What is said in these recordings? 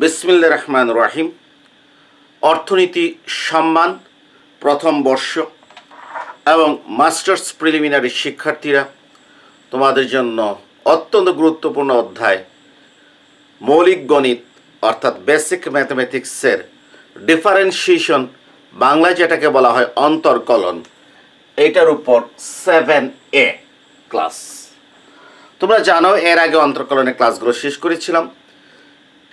বিসমিল্লাহির রহমানির রহিম। অর্থনীতি সম্মান প্রথম বর্ষ এবং মাস্টার্স প্রিলিমিনারি শিক্ষার্থীরা, তোমাদের জন্য অত্যন্ত গুরুত্বপূর্ণ অধ্যায় মৌলিক গণিত অর্থাৎ বেসিক ম্যাথমেটিক্সের ডিফারেন্সিয়েশন, বাংলায় যেটাকে বলা হয় অন্তর্কলন, এইটার উপর 7A ক্লাস। তোমরা জানো এর আগে অন্তর্কলনের ক্লাসগুলো শেষ করেছিলাম,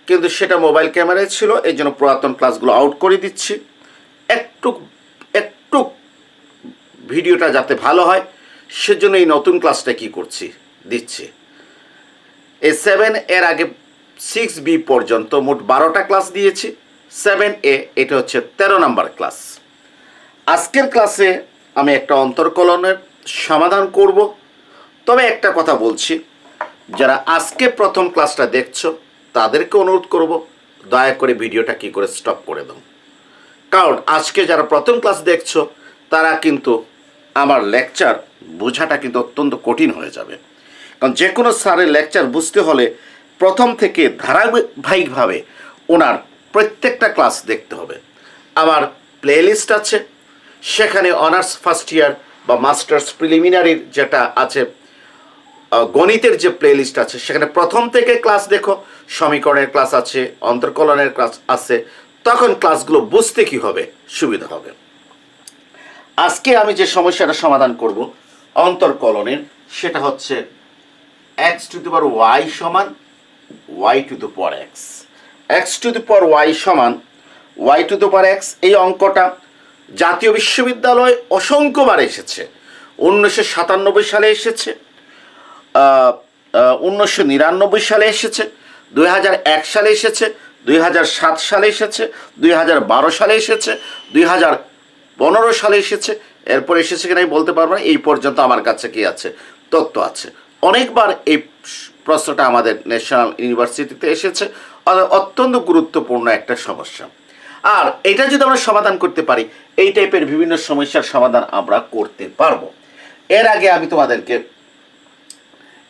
কিন্তু সেটা মোবাইল ক্যামেরায় ছিল, এই জন্য পুরাতন ক্লাসগুলো আউট করে দিচ্ছি। একটু ভিডিওটা যাতে ভালো হয় সেজন্য এই নতুন ক্লাসটা দিচ্ছি। এই 7 এর আগে 6B পর্যন্ত মোট 12টা ক্লাস দিয়েছি। 7A এটা হচ্ছে 13 নম্বর ক্লাস। আজকের ক্লাসে আমি একটা অন্তর্কলনের সমাধান করব। তবে একটা কথা বলছি, যারা আজকে প্রথম ক্লাসটা দেখছো তাদেরকে অনুরোধ করব, দয়া করে ভিডিওটা স্টপ করে দাও। কারণ আজকে যারা প্রথম ক্লাস দেখছো তারা কিন্তু আমার লেকচার বোঝাটা কিন্তু অত্যন্ত কঠিন হয়ে যাবে। কারণ যে কোনো স্যারের লেকচার বুঝতে হলে প্রথম থেকে ধারাবাহিকভাবে ওনার প্রত্যেকটা ক্লাস দেখতে হবে। আমার প্লেলিস্ট আছে, সেখানে অনার্স ফার্স্ট ইয়ার বা মাস্টার্স প্রিলিমিনারির যেটা আছে গণিতের যে প্লেলিস্ট আছে, সেখানে প্রথম থেকে ক্লাস দেখো, সমীকরণের ক্লাস আছে, অন্তর্কলনের ক্লাস আছে, তখন ক্লাসগুলো বুঝতে কি হবে, সুবিধা হবে। আজকে আমি যে সমস্যাটা সমাধান করব অন্তর্কলনের, সেটা হচ্ছে x two the power y সমান y two the power x। x two the power y সমান y two the power x, এই অঙ্কটা জাতীয় বিশ্ববিদ্যালয়ে অসংখ্যবার এসেছে। 1997 সালে এসেছে, 1999 সালে এসেছে, 2001 সালে এসেছে, 2007 সালে এসেছে, 2012 সালে এসেছে, 2015 সালে এসেছে। এরপর এসেছে কিনা আমি বলতে পারবো না, এই পর্যন্ত আমার কাছে কি আছে, তথ্য আছে। অনেকবার এই প্রশ্নটা আমাদের ন্যাশনাল ইউনিভার্সিটিতে এসেছে। অত্যন্ত গুরুত্বপূর্ণ একটা সমস্যা। আর এটা যদি আমরা সমাধান করতে পারি, এই টাইপের বিভিন্ন সমস্যার সমাধান আমরা করতে পারবো। এর আগে আমি তোমাদেরকে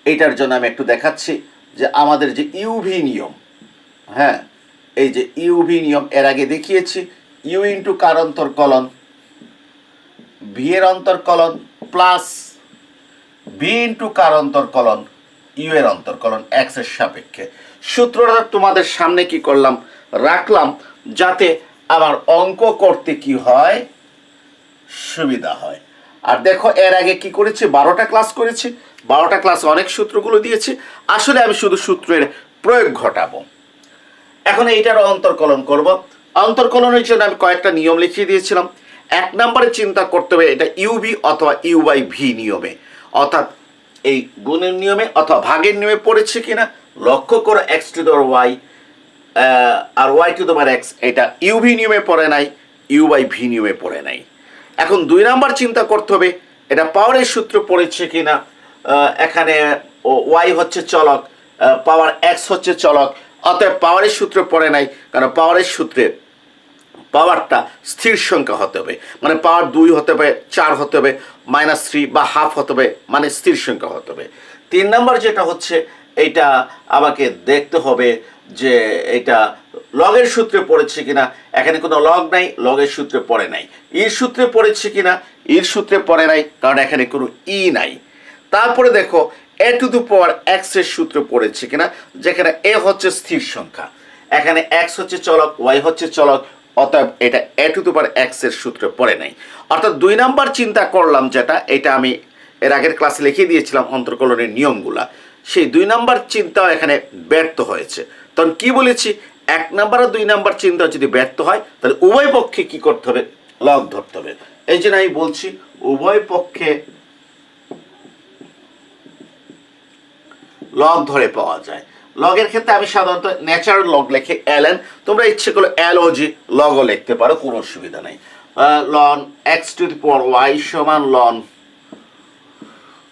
এইটার জন্য আমি একটু দেখাচ্ছি যে আমাদের যে ইউভি নিয়ম, হ্যাঁ, এই যে ইউভি নিয়ম এর আগে দেখিয়েছি। ইউ ইন্টু কার অন্তর্কলন, ভি এর অন্তর্কলন প্লাস ভি ইন্টু কার অন্তর্কলন, ইউ এর অন্তর্কলন এক্স এর সাপেক্ষে। সূত্রটা তোমাদের সামনে কি করলাম, রাখলাম, যাতে আমার অঙ্ক করতে কি হয়, সুবিধা হয়। আর দেখো এর আগে কি করেছি, 12টা ক্লাস করেছি। 12টা ক্লাসে অনেক সূত্রগুলো দিয়েছি। আসলে আমি শুধু সূত্রের প্রয়োগ ঘটাবো। এখন এইটার অন্তর্কলন করব। অন্তর্কলনের জন্য আমি কয়েকটা নিয়ম লিখিয়ে দিয়েছিলাম। 1 নম্বরে চিন্তা করতে হবে এটা ইউভি অথবা ইউ বাই ভি নিয়মে, অর্থাৎ এই গুণের নিয়মে অথবা ভাগের নিয়মে পড়েছে কিনা লক্ষ্য করো। এক্স টু দি ওয়াই আর y to the power x, এটা ইউভি নিয়মে পড়ে নাই, ইউ বাই ভি নিয়মে পড়ে নাই। এখন 2 নম্বর চিন্তা করতে হবে এটা পাওয়ারের সূত্র পড়েছে কিনা। এখানে ওয়াই হচ্ছে চলক, পাওয়ার এক্স হচ্ছে চলক, অতএব পাওয়ারের সূত্র পড়ে নাই। কারণ পাওয়ারের সূত্রে পাওয়ারটা স্থির সংখ্যা হতে হবে, মানে পাওয়ার 2 হতে হবে, 4 হতে হবে, -3 বা হাফ হতে হবে, মানে স্থির সংখ্যা হতে হবে। 3 নম্বর যেটা হচ্ছে, এইটা আমাকে দেখতে হবে যে এটা লগের সূত্রে পড়েছে কিনা। এখানে কোনো লগ নাই, লগের সূত্রে পড়ে নাই। ইর সূত্রে পড়েছে কিনা, ইর সূত্রে পড়ে নাই, কারণ এখানে কোনো ই নাই। তারপরে দেখো এ টু দি পাওয়ার এক্স এর সূত্র পড়েছে কিনা, যেখানে এ হচ্ছে স্থির সংখ্যা, এখানে এক্স হচ্ছে চলক, ওয়াই হচ্ছে চলক, অতএব এটা এ টু দি পাওয়ার এক্স এর সূত্রে পড়ে নাই। অর্থাৎ 2 নম্বর চিন্তা করলাম যেটা, এটা আমি এর আগের ক্লাসে লিখে দিয়েছিলাম অন্তর্কলনের নিয়মগুলা। সেই 2 নম্বর চিন্তাও এখানে ব্যর্থ হয়েছে। তখন কি বলেছি, 1 নম্বর আর 2 নম্বর চিন্তা যদি ব্যর্থ হয়, তাহলে উভয় পক্ষে কি করতে হবে, লগ ধরতে হবে। এই জন্য আমি বলছি উভয় পক্ষে লগ ধরে পাওয়া যায়। লগের ক্ষেত্রে আমি সাধারণত ন্যাচারাল লগ লিখে ln, তোমরা ইচ্ছে করলে LOG লগও লিখতে পারো, কোনো অসুবিধা নেই। Ln x to the power y সমান ln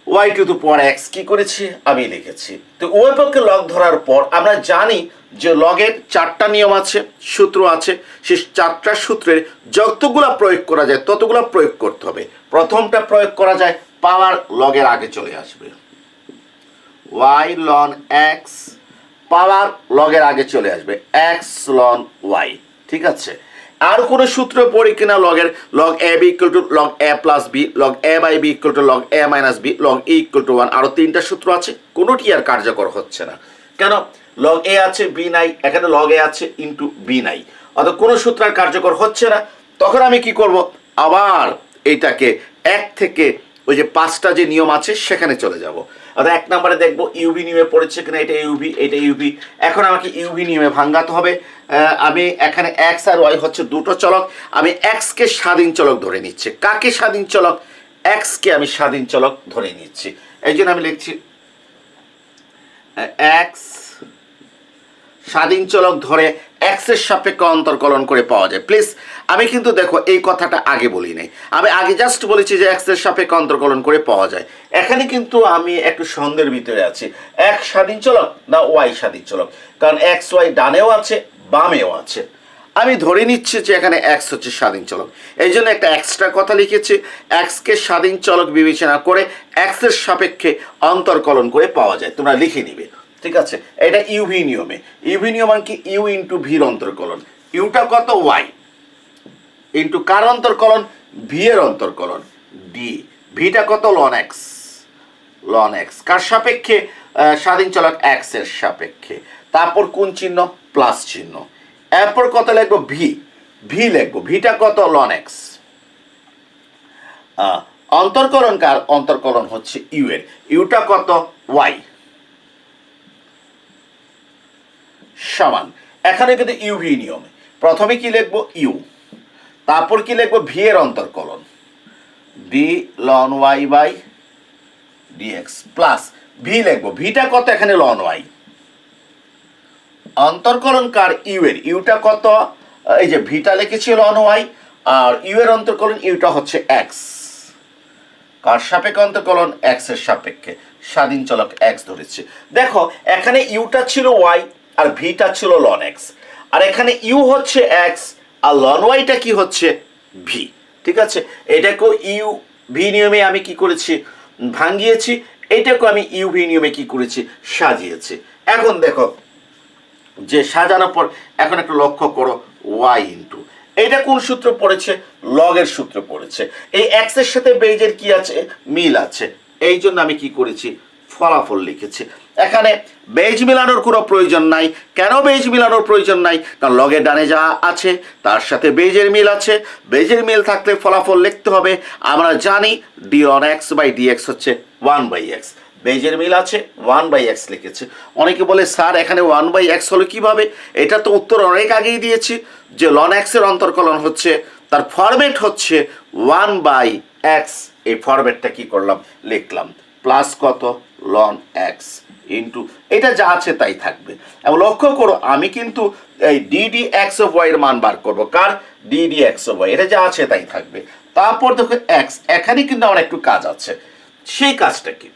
y to the power x কি করেছি, আমি লিখেছি। তো উভয় পক্ষে লগ ধরার পর আমরা জানি যে লগের 4টা নিয়ম আছে, সূত্র আছে। সেই 4টা সূত্রের যতগুলা প্রয়োগ করা যায় ততগুলা প্রয়োগ করতে হবে। প্রথমটা প্রয়োগ করা যায়, পাওয়ার লগের আগে চলে আসবে, y ln x পাওয়ার লগের আগে চলে আসবে এক্স লন ওয়াই, ঠিক আছে। আর কোনো সূত্র পড়ি কিনা লগের, log a b equal to log a plus b, log a by b equal to log a minus b, log e equal to 1, আরও 3টা সূত্র আছে, কোনোটি আর কার্যকর হচ্ছে না। কেন? লগ এ আছে, বি নাই, এখানে লগ এ আছে ইন্টু বি নাই, অর্থাৎ কোনো সূত্র আর কার্যকর হচ্ছে না। তখন আমি কি করব, আবার এইটাকে 1 থেকে ওই যে 5টা যে নিয়ম আছে সেখানে চলে যাব। অর্থাৎ 1 নম্বরে দেখবো ইউভি নিয়মে পড়েছে কিনা, এটা ইউভি, এটা ইউভি। এখন আমাকে ইউভি নিয়মে ভাঙাতে হবে। আমি এখানে এক্স আর ওয়াই হচ্ছে দুটো চলক, আমি এক্সকে স্বাধীন চলক ধরে নিচ্ছি। কাকে স্বাধীন চলক? এক্সকে আমি স্বাধীন চলক ধরে নিচ্ছি। এই জন্য আমি লিখছি এক্স স্বাধীন চলক ধরে এক্সের সাপেক্ষে অন্তর্কলন করে পাওয়া যায়। প্লিজ, আমি কিন্তু দেখো এই কথাটা আগে বলি নাই, আমি আগে জাস্ট বলেছি যে এক্সের সাপেক্ষে অন্তর্কলন করে পাওয়া যায়। এখানে কিন্তু আমি একটু সন্দেহের ভিতরে আছি, এক্স স্বাধীন চলক না ওয়াই স্বাধীন চলক, কারণ এক্স ওয়াই ডানেও আছে বামেও আছে। আমি ধরে নিচ্ছি যে এখানে এক্স হচ্ছে স্বাধীন চলক, এই জন্য একটা এক্সট্রা কথা লিখেছি, এক্সকে স্বাধীন চলক বিবেচনা করে এক্সের সাপেক্ষে অন্তর্কলন করে পাওয়া যায়। তোমরা লিখে নিবে, ঠিক আছে। এটা ইউভি নিয়মে, ইউভি নিয়ম মানে কি, ইউ ইন্টু ভির অন্তর্কলন, ইউটা কত ওয়াই ইন্টু কার অন্তর্কলন, ভি এর অন্তর্কলন ডি, ভিটা কত লন এক্স, লন এক্স কার সাপেক্ষে, স্বাধীন চলক এক্স এর সাপেক্ষে। তারপর কোন চিহ্ন, প্লাস চিহ্ন। এরপর কত লিখবো, ভি, ভি লিখবো, ভিটা কত লন এক্স। অন্তর্কলন কার, অন্তর্কলন হচ্ছে ইউ এর, ইউটা কত ওয়াই সমান। এখানে কিন্তু ইউভি নিয়মে প্রথমে কি লিখবো, ইউ, তারপর কি লিখবো, ভি এর অন্তর্কলন d ln y by dx plus v লিখবো, ভিটা কত এখানে লন ওয়াই। অন্তর্কলন কার, ইউ এর, ইউটা কত, এই যে ভিটা লিখেছি লন ওয়াই, আর ইউ এর অন্তর্কলন ইউটা হচ্ছে এক্স। কার সাপেক্ষে অন্তর্কলন, এক্স এর সাপেক্ষে, স্বাধীন চলক এক্স ধরেছে। দেখো এখানে ইউটা ছিল ওয়াই আর ভিটা ছিল লন এক্স, আর এখানে ইউ হচ্ছে এক্স আর লন ওয়াইটা কি হচ্ছে ভি, ঠিক আছে। এটাকেও ইউ ভি নিয়মে আমি কি করেছি, ভাঙিয়েছি, এইটাকে আমি ইউ ভি নিয়মে কি করেছি, সাজিয়েছি। এখন দেখো যে সাজানোর পর এখন একটু লক্ষ্য করো, ওয়াই ইন্টু, এটা কোন সূত্র পড়েছে, লগের সূত্র পড়েছে। এই এক্স এর সাথে বেজের কি আছে, মিল আছে, এই জন্য আমি কি করেছি, ফলাফল লিখেছি। এখানে বেজ মিলানোর কোনো প্রয়োজন নাই। কেন বেজ মিলানোর প্রয়োজন নাই? কারণ লগের ডানে যা আছে তার সাথে বেজের মিল আছে, বেজের মিল থাকলে ফলাফল লিখতে হবে। আমরা জানি d on x by dx হচ্ছে 1/x, বেজের মিল আছে 1/x লিখেছে। অনেকে বলে স্যার এখানে 1/x হলো কিভাবে? এটা তো উত্তর অনেক আগেই দিয়েছি যে লন এক্স এর অন্তর্কলন হচ্ছে, তার ফরম্যাট হচ্ছে 1/x। এই ফরম্যাটটা কি করলাম, লিখলাম প্লাস কত লন এক্স ইন্টু, এটা যা আছে তাই থাকবে। এবং লক্ষ্য করো আমি কিন্তু এই ডিডি এক্স অফ ওয়াই এর মান বার করবো, কার, ডিডি এক্স অফ ওয়াই, এটা যা আছে তাই থাকবে। তারপর দেখো এক্স, এখানে কিন্তু আমার একটু কাজ আছে, সেই কাজটা কি,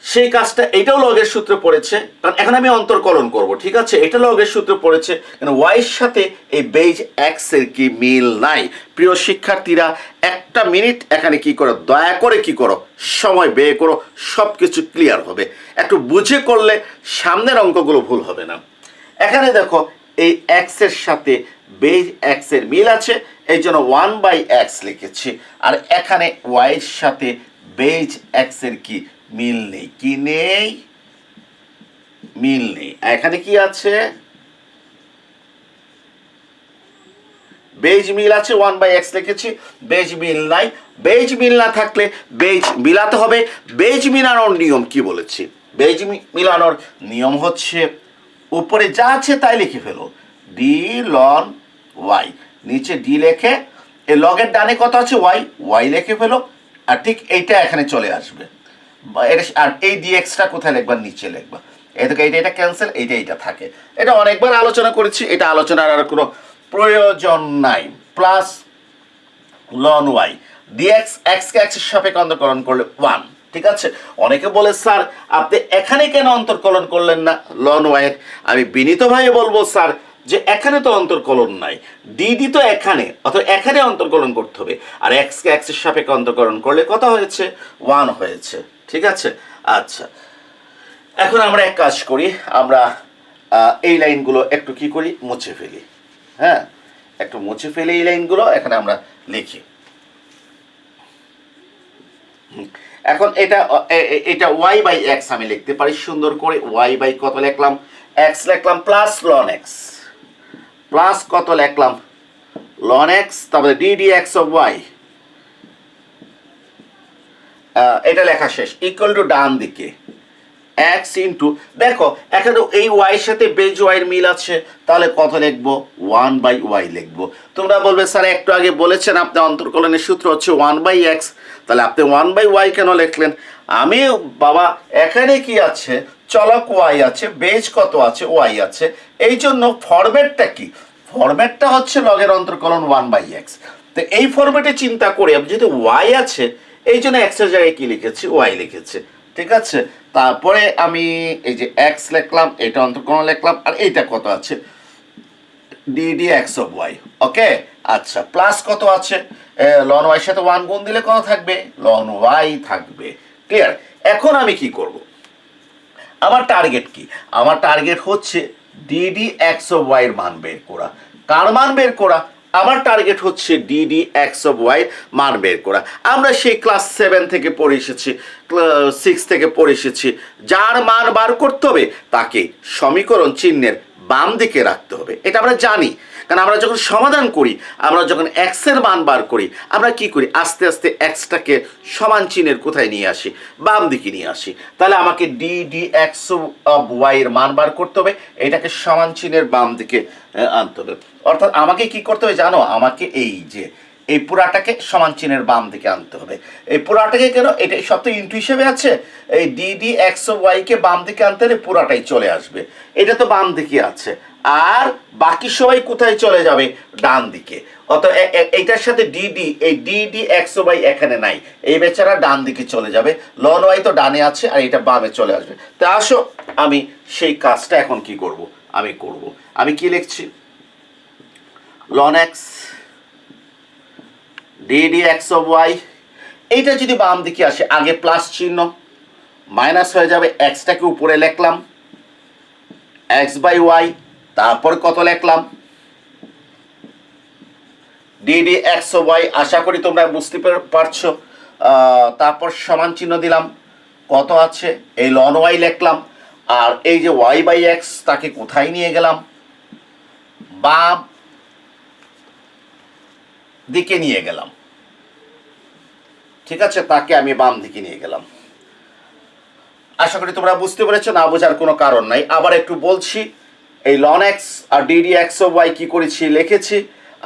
সেই কাজটা এটাও লগের সূত্রে পড়েছে, কারণ এখন আমি অন্তর্কলন করব, ঠিক আছে। এটা লগের সূত্রে পড়েছে, কারণ ওয়াইয়ের সাথে এই বেজ এক্স এর কি মিল নাই। প্রিয় শিক্ষার্থীরা একটা মিনিট এখানে কি করো, দয়া করে কি করো, সময় ব্যয় করো, সব কিছু ক্লিয়ার হবে। একটু বুঝে করলে সামনের অঙ্কগুলো ভুল হবে না। এখানে দেখো এই এক্স এর সাথে বেজ এক্স এর মিল আছে, এই জন্য 1/x লিখেছি। আর এখানে ওয়াইয়ের সাথে বেজ এক্স এর কি মিল নেই, কি নেই, মিল নেই। এখানে কি আছে, বেজ মিল আছে, 1/x লিখেছি, বেজ মিল নাই। বেজ মিল না থাকলে বেজ মিলাতে হবে। বেজ মিলানোর নিয়ম কি বলেছি, বেজ মিলানোর নিয়ম হচ্ছে উপরে যা আছে তাই লিখে ফেলো, ডি লন ওয়াই, নিচে ডি লেখে এই লগের ডানে কত আছে ওয়াই, ওয়াই লিখে ফেলো, আর ঠিক এইটা এখানে চলে আসবে। আর এই ডিএক্সটা কোথায় লিখবা, নিচে লিখবা। এদিকে এটা ক্যান্সেল, এইটা থাকে। এটা অনেকবার আলোচনা করেছি, এটা আলোচনার আর কোনো প্রয়োজন নাই। প্লাস লন ওয়াই, ডিএক্স এক্সকে এক্সের সাপেক্ষে অন্তর্কলন করলে 1, ঠিক আছে। অনেকে বলে স্যার আপনি এখানে কেন অন্তর্কলন করলেন না লন ওয়াই এর? আমি বিনীতভাবে বলবো স্যার যে এখানে তো অন্তর্কলন নাই, ডিডি তো এখানে, অথবা এখানে অন্তর্কলন করতে হবে। আর এক্সকে এক্সের সাপেক্ষে অন্তর্কলন করলে কত হয়েছে, 1 হয়েছে, ঠিক আছে। আচ্ছা এখন আমরা এক কাজ করি, আমরা এই লাইনগুলো একটু কি করি, মুছে ফেলি। হ্যাঁ, একটু মুছে ফেলি এই লাইনগুলো, এখানে আমরা লিখি। এখন এটা ওয়াই বাই এক্স আমি লিখতে পারি সুন্দর করে। ওয়াই বাই কত লিখলাম, এক্স লিখলাম প্লাস লন এক্স, প্লাস কত লিখলাম লন এক্স, তারপরে ডিডি এক্স অফ ওয়াই, এটা লেখা শেষ, ইকুয়াল টু ডান দিকে এক্স ইন্টু, দেখো এখানে এই ওয়াই সাথে বেজ ওয়াইয়ের মিল আছে, তাহলে কত লিখবো, ওয়ান বাই ওয়াই লিখবো। তোমরা বলবে স্যার একটু আগে বলেছেন আপনি অন্তর্কলনের সূত্র হচ্ছে ওয়ান বাই এক্স, তাহলে আপনি ওয়ান বাই ওয়াই কেন লিখলেন? আমি বাবা এখানে কি আছে, চলক ওয়াই আছে, বেজ কত আছে, ওয়াই আছে, এই জন্য ফরম্যাটটা কি, ফরম্যাটটা হচ্ছে লগের অন্তর্কলন ওয়ান বাই এক্স। তো এই ফরম্যাটে চিন্তা করে যেহেতু ওয়াই আছে, এই জন্য এক্সের জায়গায় কি লিখেছি, ওয়াই লিখেছি, ঠিক আছে। তারপরে আমি এই যে এক্স লিখলাম, এটা অন্তর্কলন লিখলাম, আর এইটা কত আছে, ডিডি এক্স অফ ওয়াই। ওকে, আচ্ছা, প্লাস কত আছে, লন ওয়াই সাথে ওয়ান গুণ দিলে কত থাকবে, লন ওয়াই থাকবে। ক্লিয়ার? এখন আমি কি করব, আমার টার্গেট কি, আমার টার্গেট হচ্ছে ডিডি এক্স অফ ওয়াই এর মান বের করা। কার মান বের করা, আমার টার্গেট হচ্ছে ডিডি এক্স অফ ওয়াই মান বের করা। আমরা সেই ক্লাস 7 থেকে পড়ে এসেছি, 6 থেকে পড়ে এসেছি, যার মান বার করতে হবে তাকে সমীকরণ চিহ্নের বাম দিকে রাখতে হবে, এটা আমরা জানি। কারণ আমরা যখন সমাধান করি, আমরা যখন এক্স এর মান বার করি, আমরা কি করি, আস্তে আস্তে এক্সটাকে সমান চিহ্নের কোথায় নিয়ে আসি, বাম দিকে নিয়ে আসি। তাহলে আমাকে ডিডি এক্স অফ ওয়াই এর মান বার করতে হবে, এটাকে সমান চিহ্নের বাম দিকে আনতে হবে। অর্থাৎ আমাকে কি করতে হবে জানো, আমাকে এই যে এই পুরাটাকে সমান চিহ্নের বাম দিকে আনতে হবে। এই পুরাটাকে কেন, এটা সব তো ইনটু হিসেবে আছে, এই ডিডি এক্স অফ ওয়াই কে বাম দিকে আনতে হলে পুরাটাই চলে আসবে, এটা তো বাম দিকে আছে, আর বাকি সবাই কোথায় চলে যাবে, ডান দিকে। অত এইটার সাথে ডিডি, এই ডিডি এক্স অফ ওয়াই এখানে নাই, এই বেচারা ডান দিকে চলে যাবে, লন ওয়াই তো ডানে আছে, আর এটা বামে চলে আসবে। তা আসো আমি সেই কাজটা এখন কি করব, আমি করব। আমি কি লিখছি, ln x d d x of y, এইটা যদি বাম দিকে আসে, আগে প্লাস চিহ্ন, মাইনাস হয়ে যাবে, এক্সটাকে উপরে লিখলাম এক্স বাই ওয়াই, তারপর কত লিখলাম, ডিডি এক্স অফ ওয়াই, আশা করি তোমরা বুঝতে পারছো। তারপর সমান চিহ্ন দিলাম, কত আছে, এই লন ওয়াই লিখলাম, আর এই যে ওয়াই বাই এক্স তাকে কোথায় নিয়ে গেলাম, বাম দিকে নিয়ে গেলাম, ঠিক আছে, তাকে আমি বাম দিকে নিয়ে গেলাম। আশা করি তোমরা বুঝতে পেরেছো, না বোঝার কোনো কারণ নাই। আবার একটু বলছি, এই লন এক্স আর ডিডি এক্স অফ ওয়াই কি করেছি, লিখেছি,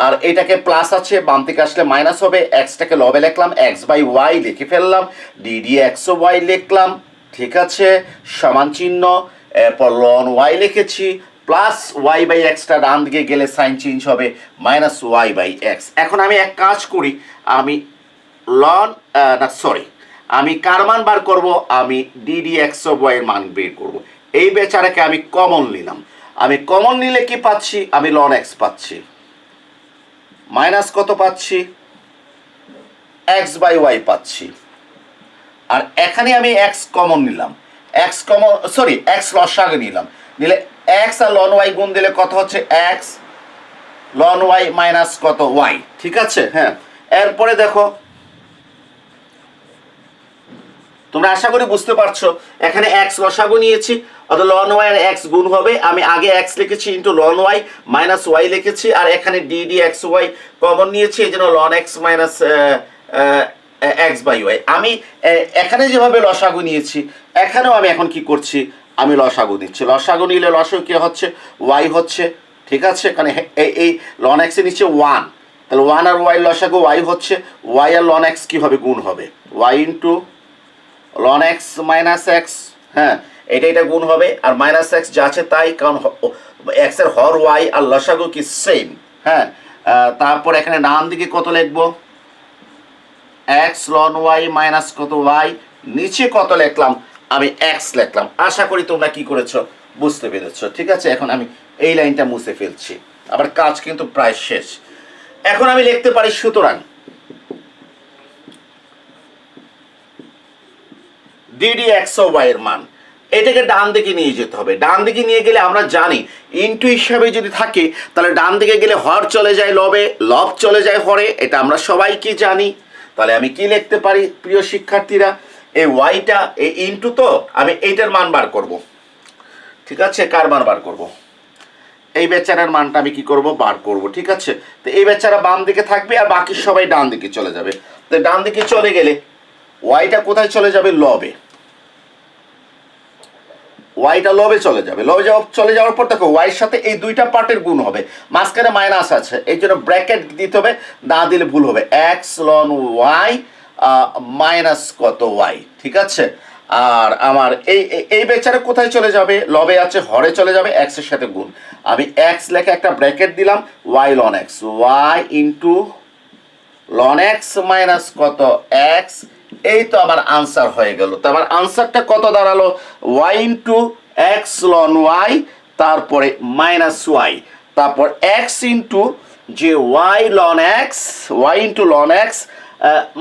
আর এটাকে প্লাস আছে, বাম থেকে আসলে মাইনাস হবে, এক্সটাকে লবে লিখলাম, এক্স বাই ওয়াই লিখে ফেললাম, ডিডি এক্স অফ ওয়াই লিখলাম, ঠিক আছে, সমান চিহ্ন, এরপর লন ওয়াই লিখেছি, প্লাস ওয়াই বাই এক্সটা ডান দিকে গেলে সাইন চেঞ্জ হবে, মাইনাস ওয়াই বাই এক্স। এখন আমি এক কাজ করি, আমি লন না সরি, আমি কার মান বার করব, আমি ডিডি এক্স অফ ওয়াই এর মান বের করব। এই বেচারাকে আমি কমন নিলাম, আমি কমন নিলে কি পাচ্ছি, আমি লন এক্স পাচ্ছি, মাইনাস কত পাচ্ছি, এক্স বাই ওয়াই পাচ্ছি, আর এখানে আমি এক্স কমন নিলাম, এক্স কমন সরি এক্স লসাগু নিলাম, নিলে এক্স আর লন ওয়াই গুণ দিলে কত হচ্ছে, এক্স লন ওয়াই মাইনাস কত ওয়াই, ঠিক আছে। হ্যাঁ, এরপরে দেখো, তোমরা আশা করি বুঝতে পারছো, এখানে এক্স লসাগু নিয়েছি, অর্থাৎ লন ওয়াই আর এক্স গুণ হবে, আমি আগে এক্স লিখেছি into ln y minus y লিখেছি, আর এখানে ডিডি এক্স ওয়াই কমন নিয়েছি, এই জন্য ln x minus x by y. আমি এখানে যেভাবে লসাগু নিয়েছি, এখানেও আমি এখন কি করছি, আমি লসাগু নিচ্ছি, লসাগু নিলে লসাগু কি হচ্ছে, ওয়াই হচ্ছে, ঠিক আছে, কারণ এই লন এক্সের নিচে ওয়ান, তাহলে ওয়ান আর ওয়াই লসাগু ওয়াই হচ্ছে, ওয়াই আর লন এক্স কী হবে, গুণ হবে, y into ln x minus x, হ্যাঁ, এটা গুণ হবে, আর মাইনাস এক্স যা আছে তাই, কারণ এক্স এর হর ওয়াই আর লসাগু কি সেম। হ্যাঁ, তারপর এখানে ডান দিকে কত লিখবো, এক্স লন ওয়াই মাইনাস কত ওয়াই, নিচে কত লিখলাম, আমি এক্স লিখলাম। আশা করি তোমরা কি করেছো, বুঝতে পেরেছো, ঠিক আছে। এখন আমি এই লাইনটা মুছে ফেলছি, আবার কাজ কিন্তু প্রায় শেষ। এখন আমি লিখতে পারি, সুতরাং ডিডি এক্স ও ওয়াই এর মান, এটাকে ডান দিকে নিয়ে যেতে হবে। ডান দিকে নিয়ে গেলে আমরা জানি ইনটু হিসাবে যদি থাকে তাহলে ডান দিকে গেলে হর চলে যায় লবে, লব চলে যায় হরে, এটা আমরা সবাই কি জানি। তাহলে আমি কি লিখতে পারি প্রিয় শিক্ষার্থীরা, এই ওয়াইটা এই ইনটু, তো আমি এইটার মান বার করব, ঠিক আছে। কার মান বার করব? এই বেচারার মানটা আমি কি করব, বার করব, ঠিক আছে। তো এই বেচারা বাম দিকে থাকবে আর বাকি সবাই ডান দিকে চলে যাবে। তো ডান দিকে চলে গেলে ওয়াইটা কোথায় চলে যাবে, লবে। ওয়াইটা লবে চলে যাবে, লবে চলে যাওয়ার পর দেখো ওয়াইয়ের সাথে এই দুইটা পার্টের গুণ হবে, মাঝখানে মাইনাস আছে, এই জন্য ব্র্যাকেট দিতে হবে, না দিলে ভুল হবে। এক্স লন ওয়াই মাইনাস কত ওয়াই, ঠিক আছে। আর আমার এই এই বেচারা কোথায় চলে যাবে, লবে আছে, হরে চলে যাবে, এক্স এর সাথে গুণ। আমি এক্স লেখে একটা ব্র্যাকেট দিলাম, y ln x, y into ln x minus কত এক্স। এই তো আমার আনসার হয়ে গেল। তো আমার আনসারটা কত দাঁড়ালো, y into x ln y, তারপরে মাইনাস ওয়াই, তারপর এক্স ইন্টু যে y ln x, y into ln x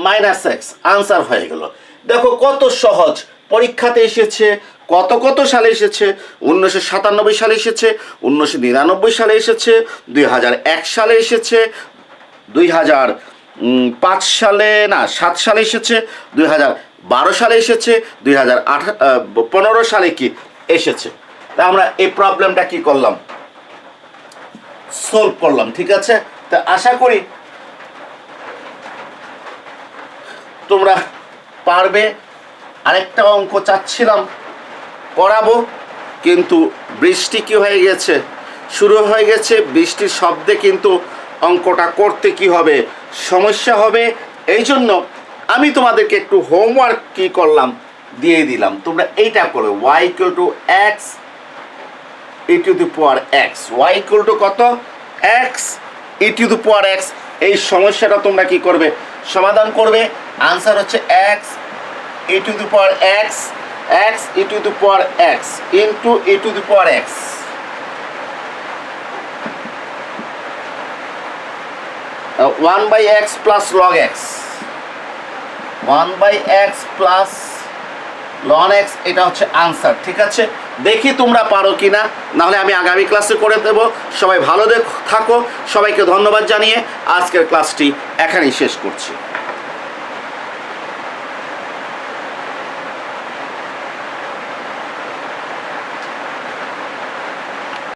minus x, answer হয়ে গেল। দেখো কত সহজ, পরীক্ষাতে এসেছে, কত কত সালে এসেছে, 1997 সালে এসেছে, 1999 সালে এসেছে, 2001 সালে এসেছে, 2005 সালে না 7 সালে এসেছে, 2012 সালে এসেছে, 2015 সালে কি এসেছে। তা আমরা এই প্রবলেমটা কি করলাম, সলভ করলাম, ঠিক আছে। তা আশা করি তোমরা পারবে। আরেকটা অঙ্ক চাচ্ছিলাম করাবো, কিন্তু বৃষ্টি কি হয়ে গেছে, শুরু হয়ে গেছে, বৃষ্টির শব্দে কিন্তু অঙ্কটা করতে কি হবে, সমস্যা হবে। এই জন্য আমি তোমাদেরকে একটু হোমওয়ার্ক কি করলাম, দিয়ে দিলাম, তোমরা এইটা করো। Y equal to x e to the power x, y equal to কত, x e to the power x. এই সমস্যাটা তোমরা কি করবে, সমাধান করবে। আনসার হচ্ছে x e to the power x, x e to the power x into e to the power x. 1/x plus log x, 1/x plus ln x, এটা হচ্ছে আনসার, ঠিক আছে। দেখি তোমরা পারো কিনা, নাহলে আমি আগামী ক্লাসে করে দেব। সবাই ভালো থাকো, সবাইকে ধন্যবাদ জানিয়ে আজকের ক্লাসটি এখানেই শেষ করছি।